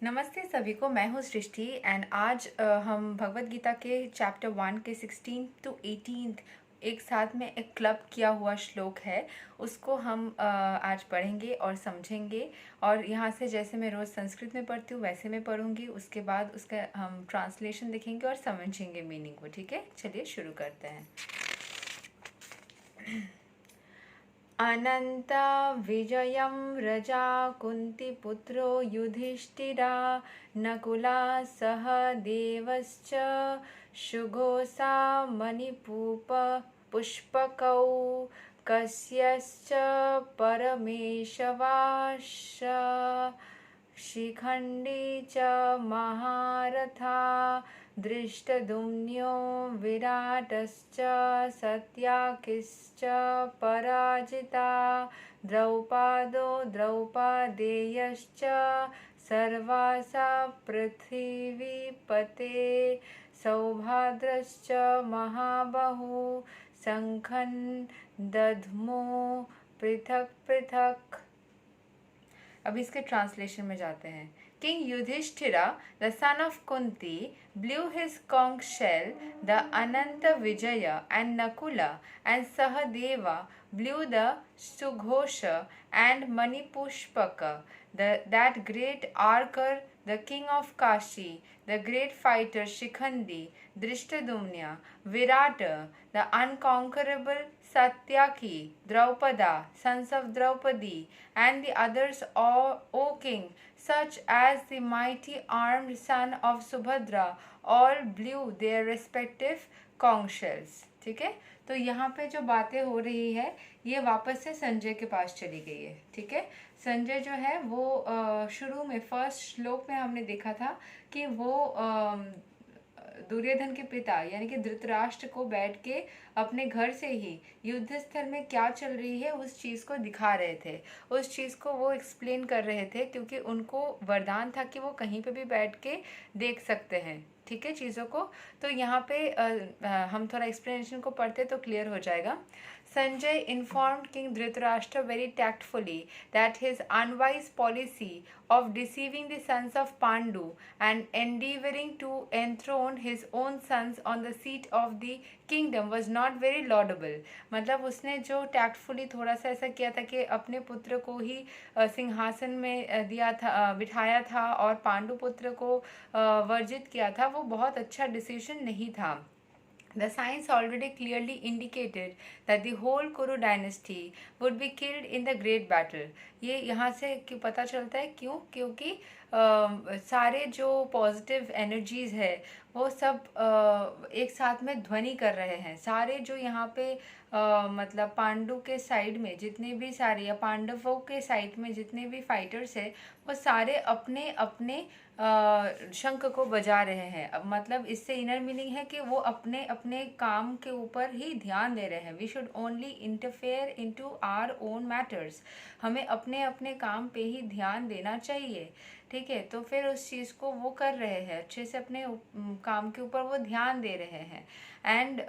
नमस्ते सभी को। मैं हूँ सृष्टि एंड आज हम भगवत गीता के चैप्टर 1 के 16 टू 18 एक साथ में एक क्लब किया हुआ श्लोक है, उसको हम आज पढ़ेंगे और समझेंगे। और यहाँ से जैसे मैं रोज़ संस्कृत में पढ़ती हूँ वैसे मैं पढ़ूँगी, उसके बाद उसका हम ट्रांसलेशन देखेंगे और समझेंगे मीनिंग को। ठीक है, चलिए शुरू करते हैं। अनन्ता विजयं रजा कुन्तीपुत्रो युधिष्ठिरा नकुला सह देवश्च शुघोषा मणिपूप पुष्पकौ कस्यश्च परमेशवाश शिखण्डी च महारथा दृष्टद्युम्नो विराटश्च सत्याकिश्च पराजिता द्रौपदो द्रौपदेयश्च सर्वासा पृथिवीपते सौभद्रश्च महाबाहु शङ्खं दध्मो पृथक पृथक। अब इसके ट्रांसलेशन में जाते हैं। King Yudhishthira, the son of Kunti, blew his conch shell. The Ananta Vijaya and Nakula and Sahadeva blew the Sughosha and Manipushpaka. That great archer, the king of Kashi, the great fighter Shikhandi, Drishtadyumna, Virata, the unconquerable Satyaki, Draupada, sons of Draupadi, and the others, O king, such as the mighty armed son of Subhadra, all blew their respective conch shells. ठीक है, तो यहाँ पे जो बातें हो रही है ये वापस से संजय के पास चली गई है। ठीक है, संजय जो है वो शुरू में फर्स्ट श्लोक में हमने देखा था कि वो दुर्योधन के पिता यानी कि धृतराष्ट्र को बैठ के अपने घर से ही युद्ध स्थल में क्या चल रही है उस चीज़ को दिखा रहे थे, उस चीज़ को वो एक्सप्लेन कर रहे थे, क्योंकि उनको वरदान था कि वो कहीं पे भी बैठ के देख सकते हैं। ठीक है, चीज़ों को तो यहाँ पे हम थोड़ा एक्सप्लेनेशन को पढ़ते तो क्लियर हो जाएगा। Sanjay informed King Dhritarashtra very tactfully that his unwise policy of deceiving the sons of Pandu and endeavoring to enthrone his own sons on the seat of the kingdom was not very laudable। मतलब उसने जो tactfully थोड़ा सा ऐसा किया था कि अपने पुत्र को ही सिंहासन में दिया था, बिठाया था और पांडु पुत्र को वर्जित किया था, वो बहुत अच्छा डिसीजन नहीं था। The signs already clearly indicated that the whole Kuru dynasty would be killed in the great battle। ये यहाँ से क्यों पता चलता है, क्यों? क्योंकि सारे जो पॉजिटिव एनर्जीज है वो सब एक साथ में ध्वनि कर रहे हैं। सारे जो यहाँ पे मतलब पांडु के साइड में जितने भी सारे या पांडवों के साइड में जितने भी फाइटर्स हैं वो सारे अपने अपने शंख को बजा रहे हैं। अब मतलब इससे इनर मीनिंग है कि वो अपने अपने काम के ऊपर ही ध्यान दे रहे हैं। We should only interfere into our own matters. हमें अपने अपने काम पे ही ध्यान देना चाहिए। ठीक है, तो फिर उस चीज़ को वो कर रहे हैं, अच्छे से अपने काम के ऊपर वो ध्यान दे रहे हैं। एंड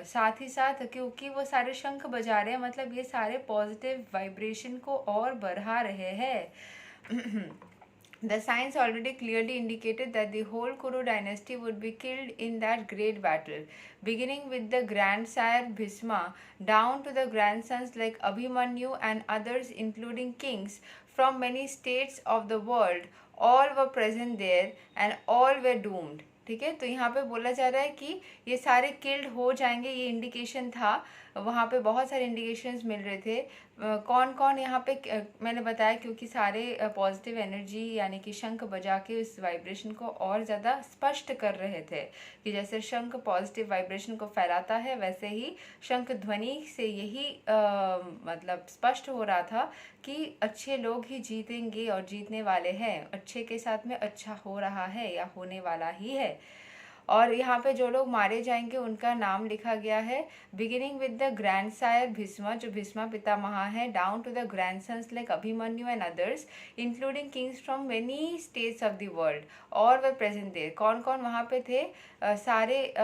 साथ ही साथ क्योंकि वो सारे शंख बजा रहे हैं मतलब ये सारे पॉजिटिव वाइब्रेशन को और बढ़ा रहे हैं। The signs already clearly indicated that the whole Kuru dynasty would be killed in that great battle, beginning with the grandsire Bhisma down to the grandsons like Abhimanyu and others, including kings from many states of the world. All were present there and all were doomed। ठीक है, तो यहाँ पे बोला जा रहा है कि ये सारे किल्ड हो जाएंगे, ये इंडिकेशन था। वहाँ पे बहुत सारे इंडिकेशंस मिल रहे थे। कौन कौन यहाँ पे मैंने बताया क्योंकि सारे पॉजिटिव एनर्जी यानी कि शंख बजा के उस वाइब्रेशन को और ज़्यादा स्पष्ट कर रहे थे कि जैसे शंख पॉजिटिव वाइब्रेशन को फैलाता है वैसे ही शंख ध्वनि से यही मतलब स्पष्ट हो रहा था कि अच्छे लोग ही जीतेंगे और जीतने वाले हैं, अच्छे के साथ में अच्छा हो रहा है या होने वाला ही है। और यहाँ पे जो लोग मारे जाएंगे उनका नाम लिखा गया है, beginning with the grand sire Bhishma, जो भीष्मा पितामह है, down to the grandsons like Abhimanyu and others, including kings from many states of the world. और वे प्रेजेंट देयर, कौन कौन वहाँ पे थे? सारे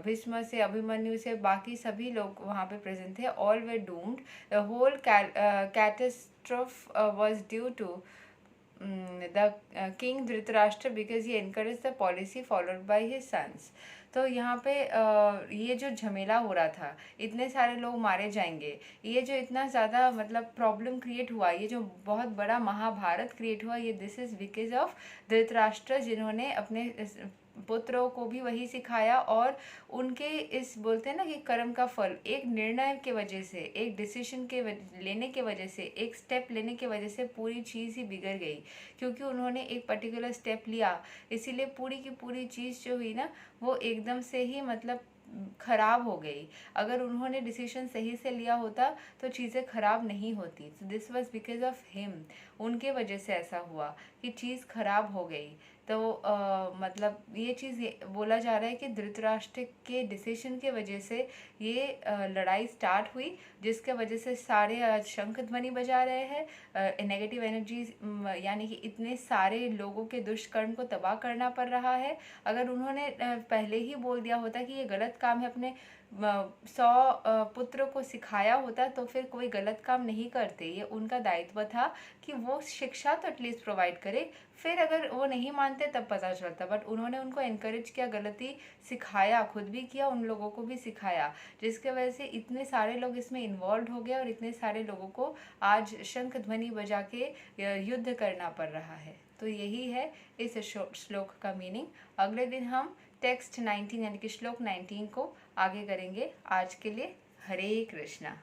भीष्म से, अभिमन्यु से, बाकी सभी लोग वहाँ पे प्रेजेंट थे। All were doomed, the whole catastrophe was due to the king Dhritarashtra because he encourage the policy followed by his sons. तो यहाँ पे ये जो झमेला हो रहा था, इतने सारे लोग मारे जाएंगे, ये जो इतना ज़्यादा मतलब प्रॉब्लम क्रिएट हुआ, ये जो बहुत बड़ा महाभारत क्रिएट हुआ, ये this is because of Dhritarashtra, जिन्होंने अपने पुत्रों को भी वही सिखाया। और उनके इस बोलते हैं ना कि कर्म का फल, एक निर्णय के वजह से, एक डिसीजन के लेने के वजह से, एक स्टेप लेने के वजह से पूरी चीज़ ही बिगड़ गई, क्योंकि उन्होंने एक पर्टिकुलर स्टेप लिया, इसीलिए पूरी की पूरी चीज़ जो हुई ना वो एकदम से ही मतलब खराब हो गई। अगर उन्होंने डिसीजन सही से लिया होता तो चीज़ें खराब नहीं होती। तो this was because of him, उनके वजह से ऐसा हुआ कि चीज़ खराब हो गई। तो मतलब ये चीज़ बोला जा रहा है कि धृतराष्ट्र के डिसीजन के वजह से ये लड़ाई स्टार्ट हुई, जिसके वजह से सारे आज शंख ध्वनि बजा रहे हैं। नेगेटिव एनर्जी यानी कि इतने सारे लोगों के दुष्कर्म को तबाह करना पड़ रहा है। अगर उन्होंने पहले ही बोल दिया होता कि ये गलत काम है, अपने 100 पुत्र को सिखाया होता, तो फिर कोई गलत काम नहीं करते। ये उनका दायित्व था कि वो शिक्षा तो एटलीस्ट प्रोवाइड करे, फिर अगर वो नहीं मानते तब पता चलता। बट उन्होंने उनको एनकरेज किया, गलती सिखाया, खुद भी किया, उन लोगों को भी सिखाया, जिसके वजह से इतने सारे लोग इसमें इन्वॉल्व हो गए और इतने सारे लोगों को आज शंख ध्वनि बजा के युद्ध करना पड़ रहा है। तो यही है इस श्लोक का मीनिंग। अगले दिन हम टेक्स्ट 19 यानी कि श्लोक 19 को आगे करेंगे। आज के लिए हरे कृष्णा।